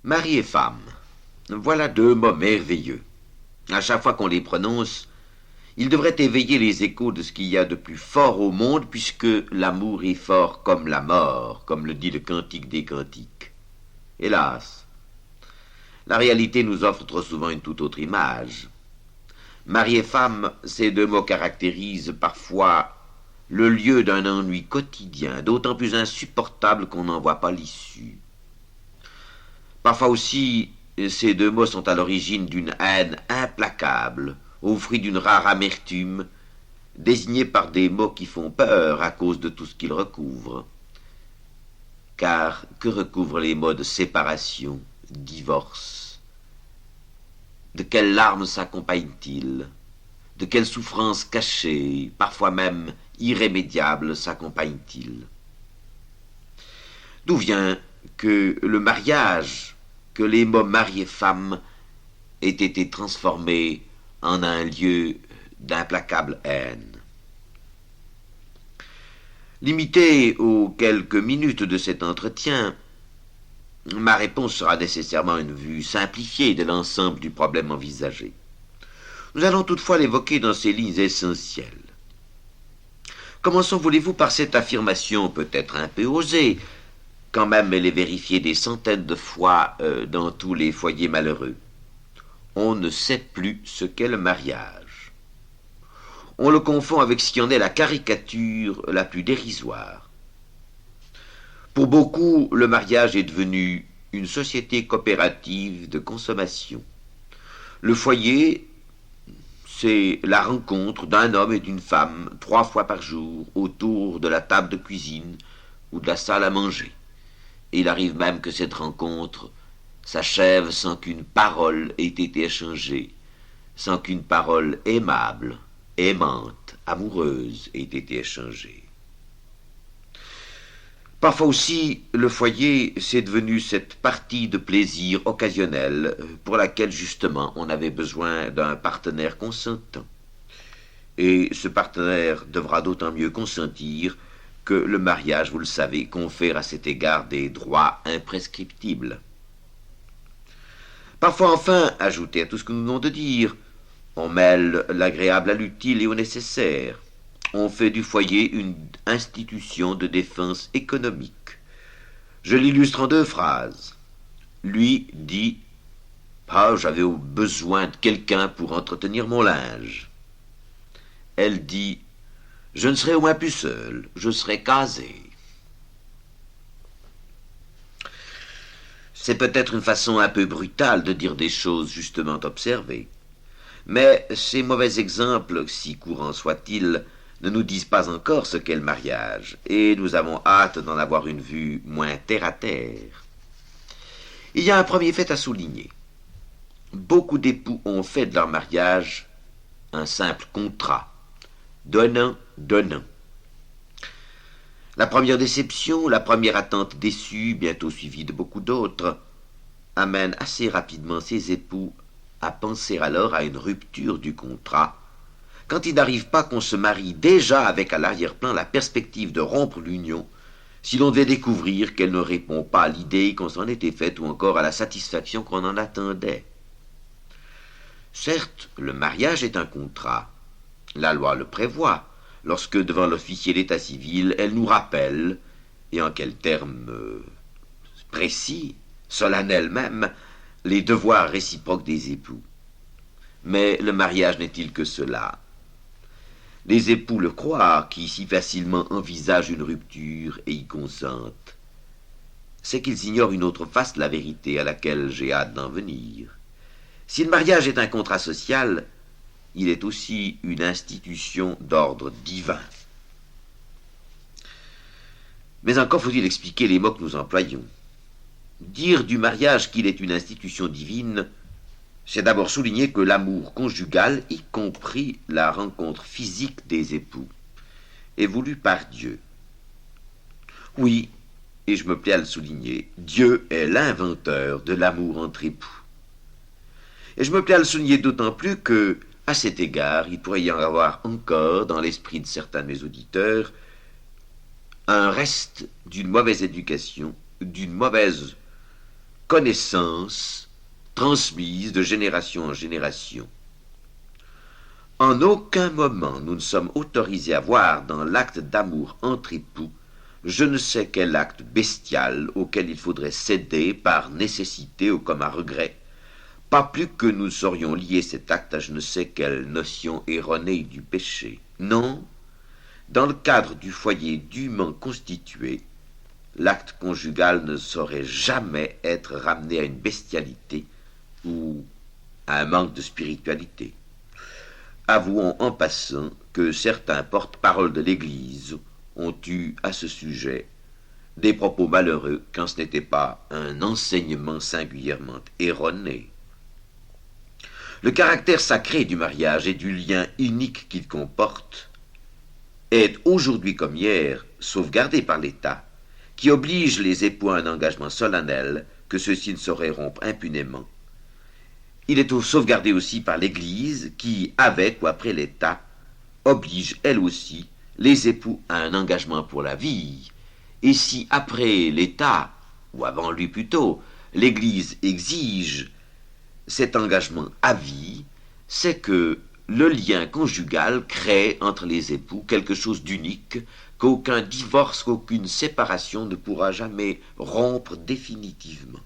Mari et femme, voilà deux mots merveilleux. À chaque fois qu'on les prononce, ils devraient éveiller les échos de ce qu'il y a de plus fort au monde, puisque l'amour est fort comme la mort, comme le dit le Cantique des Cantiques. Hélas, la réalité nous offre trop souvent une toute autre image. Mari et femme, ces deux mots caractérisent parfois le lieu d'un ennui quotidien, d'autant plus insupportable qu'on n'en voit pas l'issue. Parfois aussi, ces deux mots sont à l'origine d'une haine implacable, au fruit d'une rare amertume, désignée par des mots qui font peur à cause de tout ce qu'ils recouvrent. Car que recouvrent les mots de séparation, divorce? De quelles larmes s'accompagnent-ils? De quelles souffrances cachées, parfois même irrémédiables, s'accompagnent-ils? D'où vient que le mariage, que les mots mari et femme aient été transformés en un lieu d'implacable haine? Limité aux quelques minutes de cet entretien, ma réponse sera nécessairement une vue simplifiée de l'ensemble du problème envisagé. Nous allons toutefois l'évoquer dans ses lignes essentielles. Commençons, voulez-vous, par cette affirmation peut-être un peu osée, quand même elle est vérifiée des centaines de fois dans tous les foyers malheureux. On ne sait plus ce qu'est le mariage. On le confond avec ce qui en est la caricature la plus dérisoire. Pour beaucoup, le mariage est devenu une société coopérative de consommation. Le foyer, c'est la rencontre d'un homme et d'une femme 3 fois par jour autour de la table de cuisine ou de la salle à manger. Et il arrive même que cette rencontre s'achève sans qu'une parole ait été échangée, sans qu'une parole aimable, aimante, amoureuse ait été échangée. Parfois aussi, le foyer, c'est devenu cette partie de plaisir occasionnel pour laquelle justement on avait besoin d'un partenaire consentant. Et ce partenaire devra d'autant mieux consentir que le mariage, vous le savez, confère à cet égard des droits imprescriptibles. Parfois enfin, ajouté à tout ce que nous venons de dire, on mêle l'agréable à l'utile et au nécessaire. On fait du foyer une institution de défense économique. Je l'illustre en 2 phrases. Lui dit « Ah, j'avais besoin de quelqu'un pour entretenir mon linge. » Elle dit « Je ne serai au moins plus seule, je serai casée. » C'est peut-être une façon un peu brutale de dire des choses justement observées. Mais ces mauvais exemples, si courants soient-ils, ne nous disent pas encore ce qu'est le mariage, et nous avons hâte d'en avoir une vue moins terre-à-terre. Il y a un premier fait à souligner. Beaucoup d'époux ont fait de leur mariage un simple contrat, donnant. La première déception, la première attente déçue, bientôt suivie de beaucoup d'autres, amène assez rapidement ces époux à penser alors à une rupture du contrat, quand il n'arrive pas qu'on se marie déjà avec à l'arrière-plan la perspective de rompre l'union, si l'on devait découvrir qu'elle ne répond pas à l'idée qu'on s'en était faite ou encore à la satisfaction qu'on en attendait. Certes, le mariage est un contrat. La loi le prévoit, lorsque devant l'officier d'état civil, elle nous rappelle, et en quels termes précis, solennels même, les devoirs réciproques des époux. Mais le mariage n'est-il que cela? Les époux le croient, qui si facilement envisagent une rupture et y consentent. C'est qu'ils ignorent une autre face de la vérité à laquelle j'ai hâte d'en venir. Si le mariage est un contrat social, il est aussi une institution d'ordre divin. Mais encore faut-il expliquer les mots que nous employons. Dire du mariage qu'il est une institution divine, c'est d'abord souligner que l'amour conjugal, y compris la rencontre physique des époux, est voulu par Dieu. Oui, et je me plais à le souligner, Dieu est l'inventeur de l'amour entre époux. Et je me plais à le souligner d'autant plus que, à cet égard, il pourrait y en avoir encore, dans l'esprit de certains de mes auditeurs, un reste d'une mauvaise éducation, d'une mauvaise connaissance transmise de génération en génération. En aucun moment nous ne sommes autorisés à voir dans l'acte d'amour entre époux je ne sais quel acte bestial auquel il faudrait céder par nécessité ou comme à regret, pas plus que nous saurions lier cet acte à je ne sais quelle notion erronée du péché. Non, dans le cadre du foyer dûment constitué, l'acte conjugal ne saurait jamais être ramené à une bestialité ou à un manque de spiritualité. Avouons en passant que certains porte-parole de l'Église ont eu à ce sujet des propos malheureux quand ce n'était pas un enseignement singulièrement erroné. Le caractère sacré du mariage et du lien unique qu'il comporte est aujourd'hui comme hier sauvegardé par l'État, qui oblige les époux à un engagement solennel que ceux-ci ne sauraient rompre impunément. Il est sauvegardé aussi par l'Église qui, avec ou après l'État, oblige elle aussi les époux à un engagement pour la vie. Et si après l'État, ou avant lui plutôt, l'Église exige cet engagement à vie, c'est que le lien conjugal crée entre les époux quelque chose d'unique qu'aucun divorce, qu'aucune séparation ne pourra jamais rompre définitivement.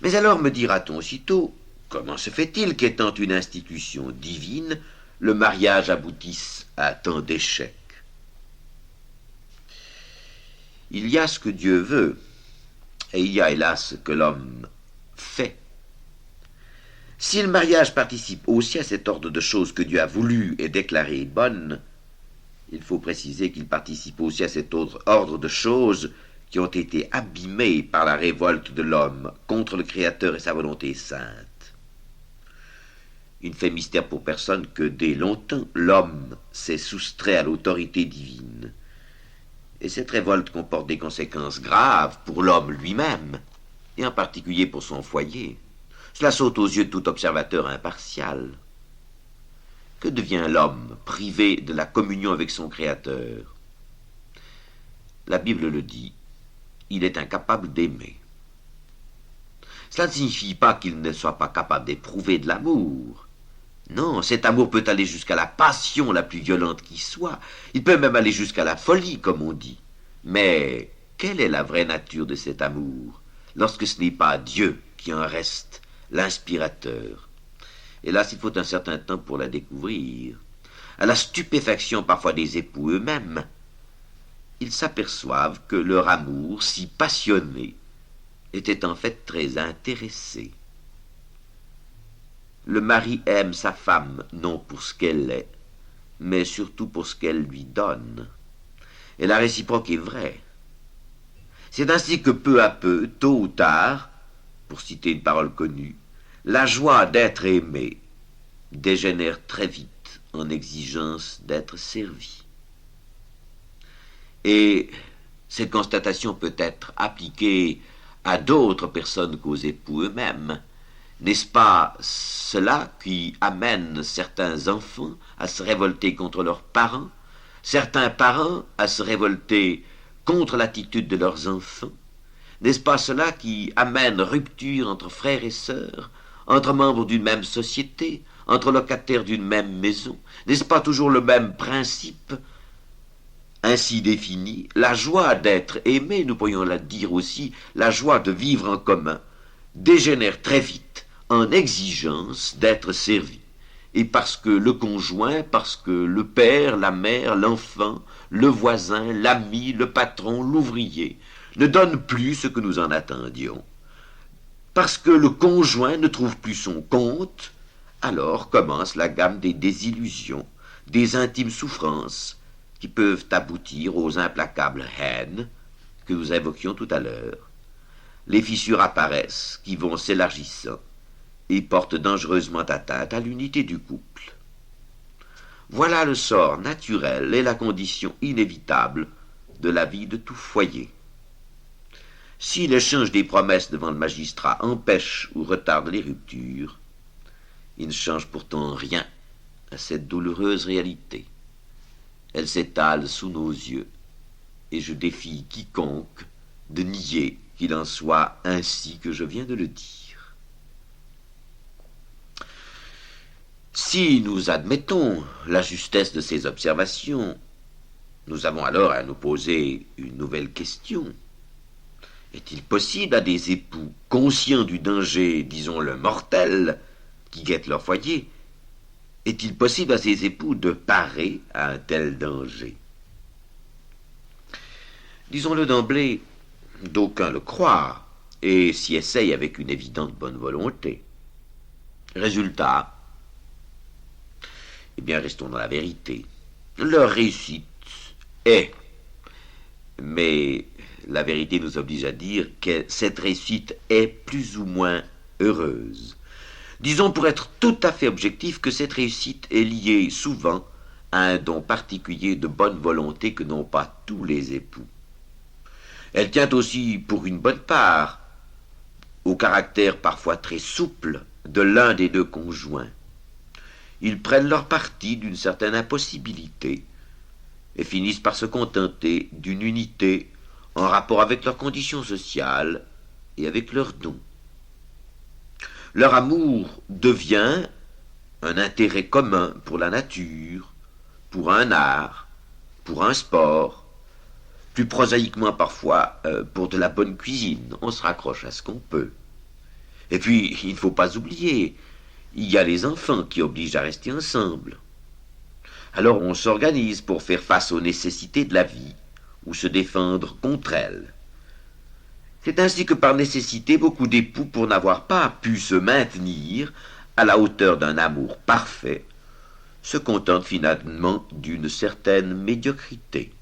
Mais alors me dira-t-on aussitôt, comment se fait-il qu'étant une institution divine, le mariage aboutisse à tant d'échecs? Il y a ce que Dieu veut, et il y a hélas ce que l'homme fait. Si le mariage participe aussi à cet ordre de choses que Dieu a voulu et déclaré bonnes, il faut préciser qu'il participe aussi à cet autre ordre de choses qui ont été abîmées par la révolte de l'homme contre le Créateur et sa volonté sainte. Il ne fait mystère pour personne que dès longtemps, l'homme s'est soustrait à l'autorité divine. Et cette révolte comporte des conséquences graves pour l'homme lui-même, et en particulier pour son foyer. Cela saute aux yeux de tout observateur impartial. Que devient l'homme privé de la communion avec son Créateur? La Bible le dit, il est incapable d'aimer. Cela ne signifie pas qu'il ne soit pas capable d'éprouver de l'amour. Non, cet amour peut aller jusqu'à la passion la plus violente qui soit. Il peut même aller jusqu'à la folie, comme on dit. Mais quelle est la vraie nature de cet amour, lorsque ce n'est pas Dieu qui en reste l'inspirateur? Hélas, il faut un certain temps pour la découvrir. À la stupéfaction parfois des époux eux-mêmes, ils s'aperçoivent que leur amour, si passionné, était en fait très intéressé. Le mari aime sa femme non pour ce qu'elle est, mais surtout pour ce qu'elle lui donne. Et la réciproque est vraie. C'est ainsi que peu à peu, tôt ou tard, pour citer une parole connue, la joie d'être aimé dégénère très vite en exigence d'être servi. Et cette constatation peut être appliquée à d'autres personnes qu'aux époux eux-mêmes. N'est-ce pas cela qui amène certains enfants à se révolter contre leurs parents, certains parents à se révolter contre l'attitude de leurs enfants? N'est-ce pas cela qui amène rupture entre frères et sœurs, entre membres d'une même société, entre locataires d'une même maison? N'est-ce pas toujours le même principe? Ainsi défini, la joie d'être aimé, nous pourrions la dire aussi, la joie de vivre en commun, dégénère très vite en exigence d'être servi. Et parce que le conjoint, parce que le père, la mère, l'enfant, le voisin, l'ami, le patron, l'ouvrier, ne donnent plus ce que nous en attendions, parce que le conjoint ne trouve plus son compte, alors commence la gamme des désillusions, des intimes souffrances, qui peuvent aboutir aux implacables haines que nous évoquions tout à l'heure. Les fissures apparaissent, qui vont s'élargissant, et portent dangereusement atteinte à l'unité du couple. Voilà le sort naturel et la condition inévitable de la vie de tout foyer. Si l'échange des promesses devant le magistrat empêche ou retarde les ruptures, il ne change pourtant rien à cette douloureuse réalité. Elle s'étale sous nos yeux, et je défie quiconque de nier qu'il en soit ainsi que je viens de le dire. Si nous admettons la justesse de ces observations, nous avons alors à nous poser une nouvelle question. Est-il possible à des époux conscients du danger, disons-le mortel, qui guette leur foyer, est-il possible à ces époux de parer à un tel danger? Disons-le d'emblée, d'aucuns le croient et s'y essayent avec une évidente bonne volonté. Résultat, eh bien, restons dans la vérité. Leur réussite est, mais la vérité nous oblige à dire que cette réussite est plus ou moins heureuse. Disons pour être tout à fait objectif que cette réussite est liée souvent à un don particulier de bonne volonté que n'ont pas tous les époux. Elle tient aussi pour une bonne part au caractère parfois très souple de l'un des deux conjoints. Ils prennent leur parti d'une certaine impossibilité et finissent par se contenter d'une unité en rapport avec leurs conditions sociales et avec leurs dons. Leur amour devient un intérêt commun pour la nature, pour un art, pour un sport, plus prosaïquement parfois pour de la bonne cuisine. On se raccroche à ce qu'on peut. Et puis, il ne faut pas oublier, il y a les enfants qui obligent à rester ensemble. Alors on s'organise pour faire face aux nécessités de la vie ou se défendre contre elles. C'est ainsi que par nécessité, beaucoup d'époux, pour n'avoir pas pu se maintenir à la hauteur d'un amour parfait, se contentent finalement d'une certaine médiocrité.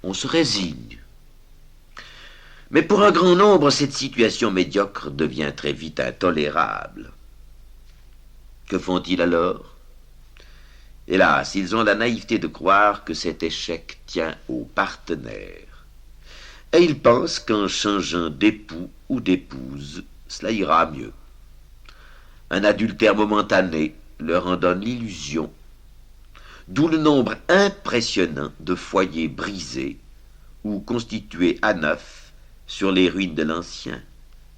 On se résigne. Mais pour un grand nombre, cette situation médiocre devient très vite intolérable. Que font-ils alors? Hélas, ils ont la naïveté de croire que cet échec tient au partenaire. Et ils pensent qu'en changeant d'époux ou d'épouse, cela ira mieux. Un adultère momentané leur en donne l'illusion, d'où le nombre impressionnant de foyers brisés ou constitués à neuf sur les ruines de l'ancien.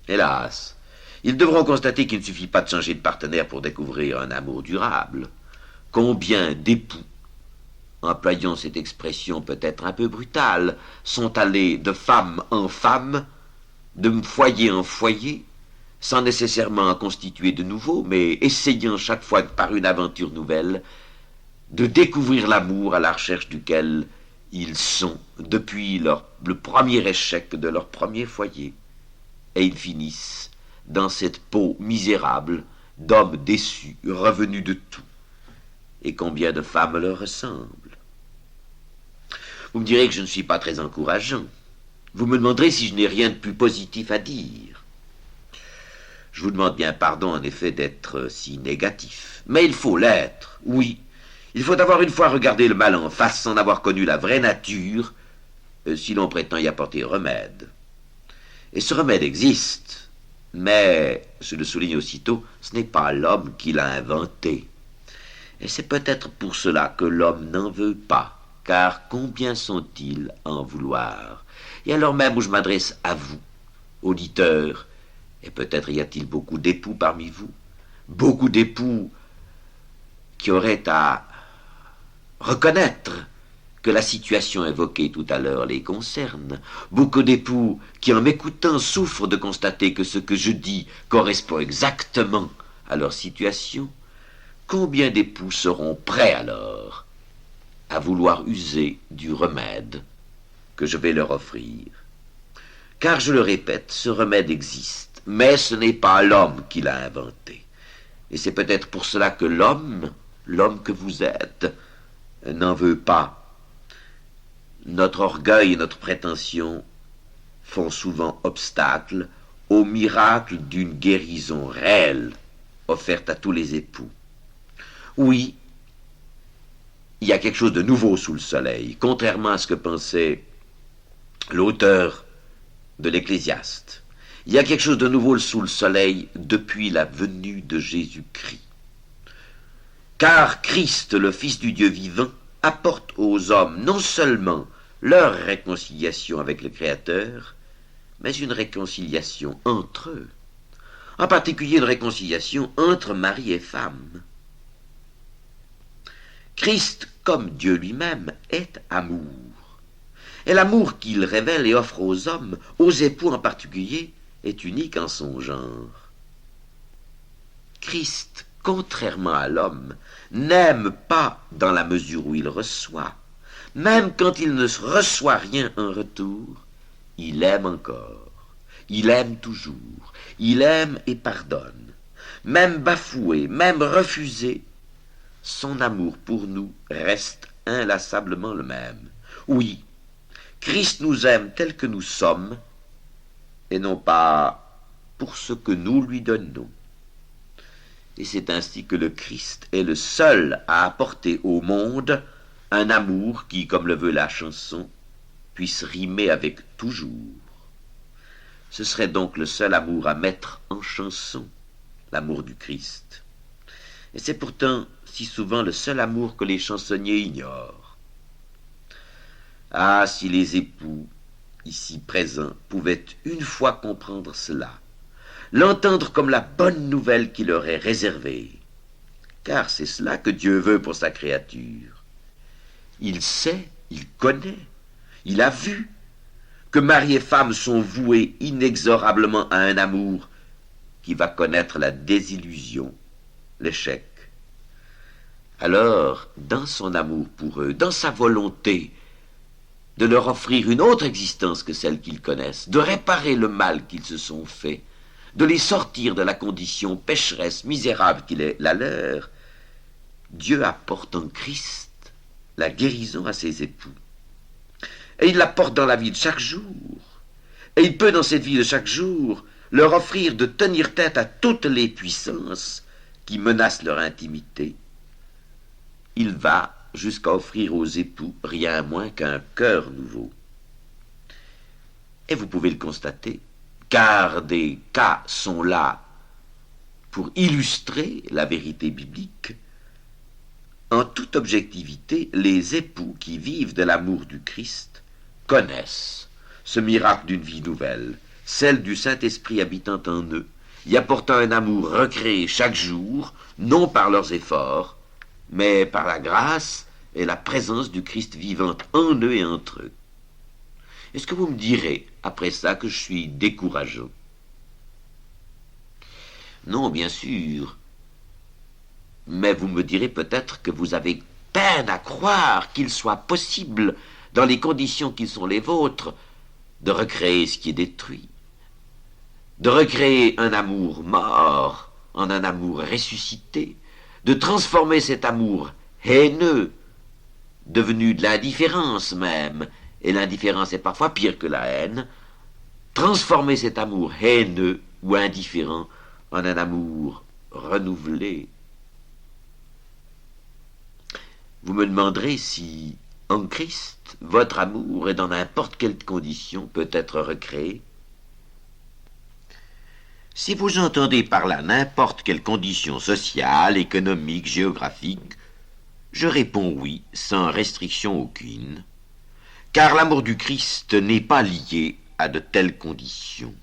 Hélas, ils devront constater qu'il ne suffit pas de changer de partenaire pour découvrir un amour durable. Combien d'époux, employons cette expression peut-être un peu brutale, sont allés de femme en femme, de foyer en foyer, sans nécessairement en constituer de nouveaux, mais essayant chaque fois par une aventure nouvelle de découvrir l'amour à la recherche duquel ils sont depuis le premier échec de leur premier foyer. Et ils finissent dans cette peau misérable d'hommes déçus, revenus de tout. Et combien de femmes leur ressemblent? Vous me direz que je ne suis pas très encourageant. Vous me demanderez si je n'ai rien de plus positif à dire. Je vous demande bien pardon, en effet, d'être si négatif. Mais il faut l'être, oui. Il faut avoir une fois regardé le mal en face sans avoir connu la vraie nature, si l'on prétend y apporter remède. Et ce remède existe, mais, je le souligne aussitôt, ce n'est pas l'homme qui l'a inventé. Et c'est peut-être pour cela que l'homme n'en veut pas, car combien sont-ils à en vouloir? Et alors même où je m'adresse à vous, auditeurs, et peut-être y a-t-il beaucoup d'époux parmi vous, beaucoup d'époux qui auraient à reconnaître que la situation évoquée tout à l'heure les concerne, beaucoup d'époux qui, en m'écoutant, souffrent de constater que ce que je dis correspond exactement à leur situation. Combien d'époux seront prêts alors à vouloir user du remède que je vais leur offrir? Car je le répète, ce remède existe, mais ce n'est pas l'homme qui l'a inventé. Et c'est peut-être pour cela que l'homme que vous êtes, n'en veut pas. Notre orgueil et notre prétention font souvent obstacle au miracle d'une guérison réelle offerte à tous les époux. Oui, il y a quelque chose de nouveau sous le soleil, contrairement à ce que pensait l'auteur de l'Ecclésiaste. Il y a quelque chose de nouveau sous le soleil depuis la venue de Jésus-Christ. Car Christ, le Fils du Dieu vivant, apporte aux hommes non seulement leur réconciliation avec le Créateur, mais une réconciliation entre eux, en particulier une réconciliation entre mari et femme. Christ, comme Dieu lui-même, est amour. Et l'amour qu'il révèle et offre aux hommes, aux époux en particulier, est unique en son genre. Christ, contrairement à l'homme, n'aime pas dans la mesure où il reçoit. Même quand il ne reçoit rien en retour, il aime encore. Il aime toujours. Il aime et pardonne. Même bafoué, même refusé, son amour pour nous reste inlassablement le même. Oui, Christ nous aime tel que nous sommes, et non pas pour ce que nous lui donnons. Et c'est ainsi que le Christ est le seul à apporter au monde un amour qui, comme le veut la chanson, puisse rimer avec toujours. Ce serait donc le seul amour à mettre en chanson, l'amour du Christ. Et c'est pourtant si souvent le seul amour que les chansonniers ignorent. Ah, si les époux, ici présents, pouvaient une fois comprendre cela, l'entendre comme la bonne nouvelle qui leur est réservée, car c'est cela que Dieu veut pour sa créature. Il sait, il connaît, il a vu que mari et femme sont voués inexorablement à un amour qui va connaître la désillusion, l'échec. Alors, dans son amour pour eux, dans sa volonté de leur offrir une autre existence que celle qu'ils connaissent, de réparer le mal qu'ils se sont fait, de les sortir de la condition pécheresse, misérable qu'il est la leur, Dieu apporte en Christ la guérison à ses époux. Et il l'apporte dans la vie de chaque jour. Et il peut, dans cette vie de chaque jour, leur offrir de tenir tête à toutes les puissances qui menacent leur intimité. Il va jusqu'à offrir aux époux rien moins qu'un cœur nouveau. Et vous pouvez le constater, car des cas sont là pour illustrer la vérité biblique. En toute objectivité, les époux qui vivent de l'amour du Christ connaissent ce miracle d'une vie nouvelle, celle du Saint-Esprit habitant en eux, y apportant un amour recréé chaque jour, non par leurs efforts, mais par la grâce et la présence du Christ vivant en eux et entre eux. Est-ce que vous me direz, après ça, que je suis décourageant? Non, bien sûr. Mais vous me direz peut-être que vous avez peine à croire qu'il soit possible, dans les conditions qui sont les vôtres, de recréer ce qui est détruit, de recréer un amour mort en un amour ressuscité, de transformer cet amour haineux, devenu de l'indifférence même, et l'indifférence est parfois pire que la haine, transformer cet amour haineux ou indifférent en un amour renouvelé. Vous me demanderez si, en Christ, votre amour et dans n'importe quelle condition peut être recréé. Si vous entendez par là n'importe quelle condition sociale, économique, géographique, je réponds oui, sans restriction aucune, car l'amour du Christ n'est pas lié à de telles conditions.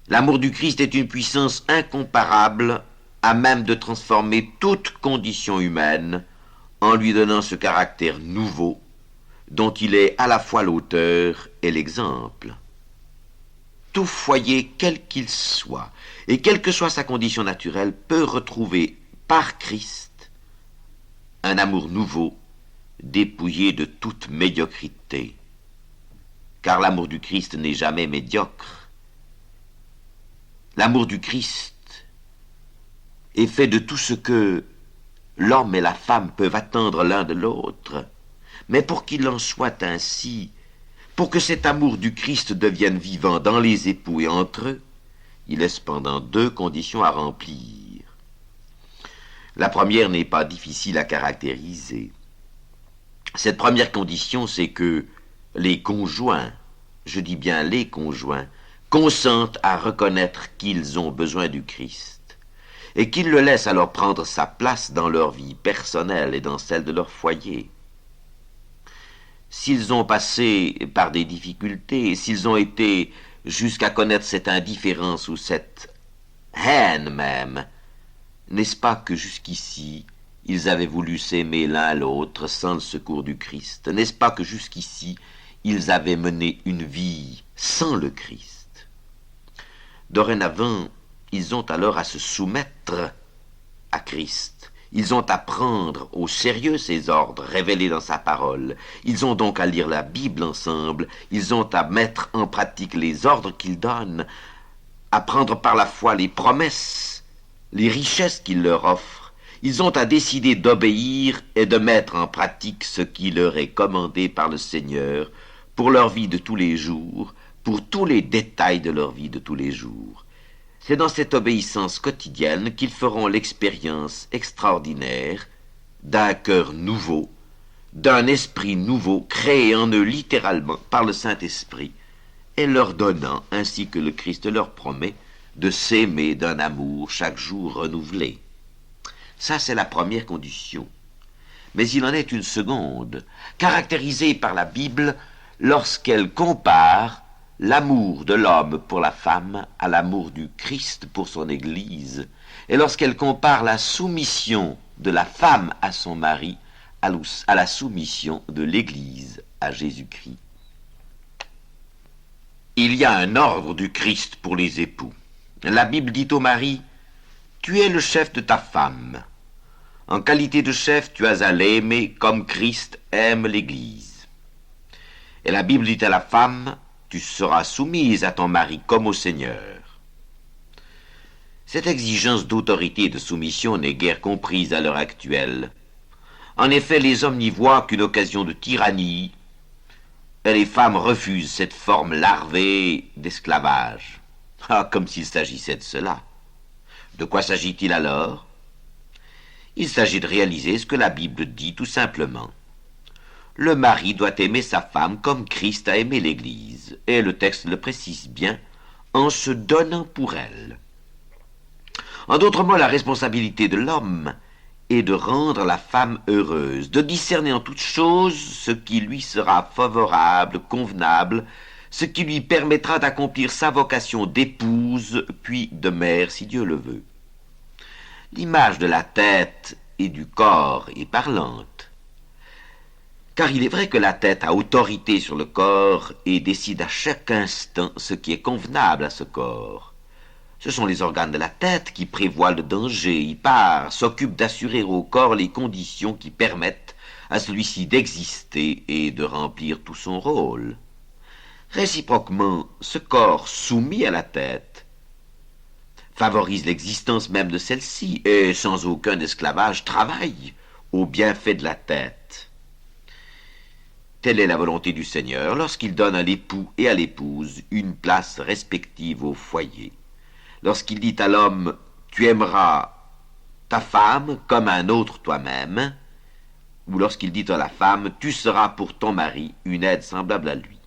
L'amour du Christ est une puissance incomparable, à même de transformer toute condition humaine en lui donnant ce caractère nouveau dont il est à la fois l'auteur et l'exemple. Tout foyer, quel qu'il soit, et quelle que soit sa condition naturelle, peut retrouver par Christ un amour nouveau, dépouillé de toute médiocrité. Car l'amour du Christ n'est jamais médiocre. L'amour du Christ est fait de tout ce que l'homme et la femme peuvent attendre l'un de l'autre. Mais pour qu'il en soit ainsi, pour que cet amour du Christ devienne vivant dans les époux et entre eux, il est cependant deux conditions à remplir. La première n'est pas difficile à caractériser. Cette première condition, c'est que les conjoints, je dis bien les conjoints, consentent à reconnaître qu'ils ont besoin du Christ et qu'ils le laissent alors prendre sa place dans leur vie personnelle et dans celle de leur foyer. s'ils ont passé par des difficultés, s'ils ont été jusqu'à connaître cette indifférence ou cette haine même, n'est-ce pas que jusqu'ici, ils avaient voulu s'aimer l'un l'autre sans le secours du Christ? N'est-ce pas que jusqu'ici, ils avaient mené une vie sans le Christ? Dorénavant, ils ont alors à se soumettre à Christ. Ils ont à prendre au sérieux ses ordres révélés dans sa parole. Ils ont donc à lire la Bible ensemble. Ils ont à mettre en pratique les ordres qu'il donne, à prendre par la foi les promesses, les richesses qu'il leur offre. Ils ont à décider d'obéir et de mettre en pratique ce qui leur est commandé par le Seigneur pour leur vie de tous les jours, pour tous les détails de leur vie de tous les jours. C'est dans cette obéissance quotidienne qu'ils feront l'expérience extraordinaire d'un cœur nouveau, d'un esprit nouveau, créé en eux littéralement par le Saint-Esprit, et leur donnant, ainsi que le Christ leur promet, de s'aimer d'un amour chaque jour renouvelé. Ça, c'est la première condition. Mais il en est une seconde, caractérisée par la Bible lorsqu'elle compare l'amour de l'homme pour la femme à l'amour du Christ pour son Église, et lorsqu'elle compare la soumission de la femme à son mari à la soumission de l'Église à Jésus-Christ. Il y a un ordre du Christ pour les époux. La Bible dit au mari, « Tu es le chef de ta femme. En qualité de chef, tu as à l'aimer comme Christ aime l'Église. » Et la Bible dit à la femme, « Tu seras soumise à ton mari comme au Seigneur. » Cette exigence d'autorité et de soumission n'est guère comprise à l'heure actuelle. En effet, les hommes n'y voient qu'une occasion de tyrannie, et les femmes refusent cette forme larvée d'esclavage. Ah, comme s'il s'agissait de cela. De quoi s'agit-il alors? Il s'agit de réaliser ce que la Bible dit tout simplement. Le mari doit aimer sa femme comme Christ a aimé l'Église, et le texte le précise bien, en se donnant pour elle. En d'autres mots, la responsabilité de l'homme est de rendre la femme heureuse, de discerner en toute chose ce qui lui sera favorable, convenable, ce qui lui permettra d'accomplir sa vocation d'épouse, puis de mère, si Dieu le veut. L'image de la tête et du corps est parlante, car il est vrai que la tête a autorité sur le corps et décide à chaque instant ce qui est convenable à ce corps. Ce sont les organes de la tête qui prévoient le danger, y parent, s'occupent d'assurer au corps les conditions qui permettent à celui-ci d'exister et de remplir tout son rôle. Réciproquement, ce corps soumis à la tête favorise l'existence même de celle-ci et, sans aucun esclavage, travaille au bienfait de la tête. Telle est la volonté du Seigneur lorsqu'il donne à l'époux et à l'épouse une place respective au foyer. Lorsqu'il dit à l'homme « Tu aimeras ta femme comme un autre toi-même », ou lorsqu'il dit à la femme « Tu seras pour ton mari une aide semblable à lui ».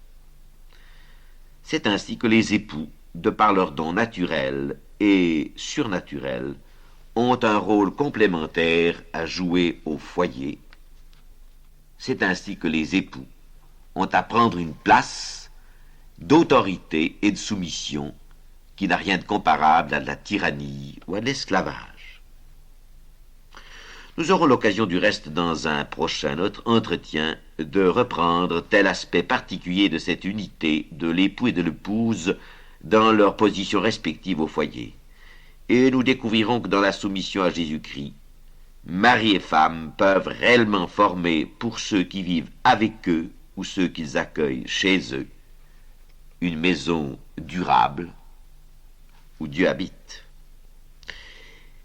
C'est ainsi que les époux, de par leurs dons naturels et surnaturels, ont un rôle complémentaire à jouer au foyer. C'est ainsi que les époux ont à prendre une place d'autorité et de soumission qui n'a rien de comparable à la tyrannie ou à l'esclavage. Nous aurons l'occasion du reste dans un prochain entretien de reprendre tel aspect particulier de cette unité de l'époux et de l'épouse dans leurs positions respectives au foyer. Et nous découvrirons que dans la soumission à Jésus-Christ, mari et femme peuvent réellement former pour ceux qui vivent avec eux ou ceux qu'ils accueillent chez eux une maison durable où Dieu habite.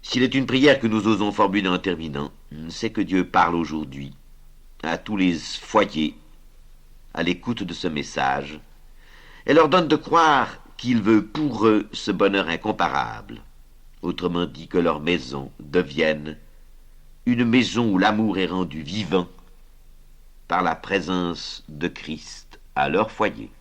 S'il est une prière que nous osons formuler en terminant, c'est que Dieu parle aujourd'hui à tous les foyers à l'écoute de ce message et leur donne de croire qu'il veut pour eux ce bonheur incomparable, autrement dit que leur maison devienne une maison où l'amour est rendu vivant par la présence de Christ à leur foyer.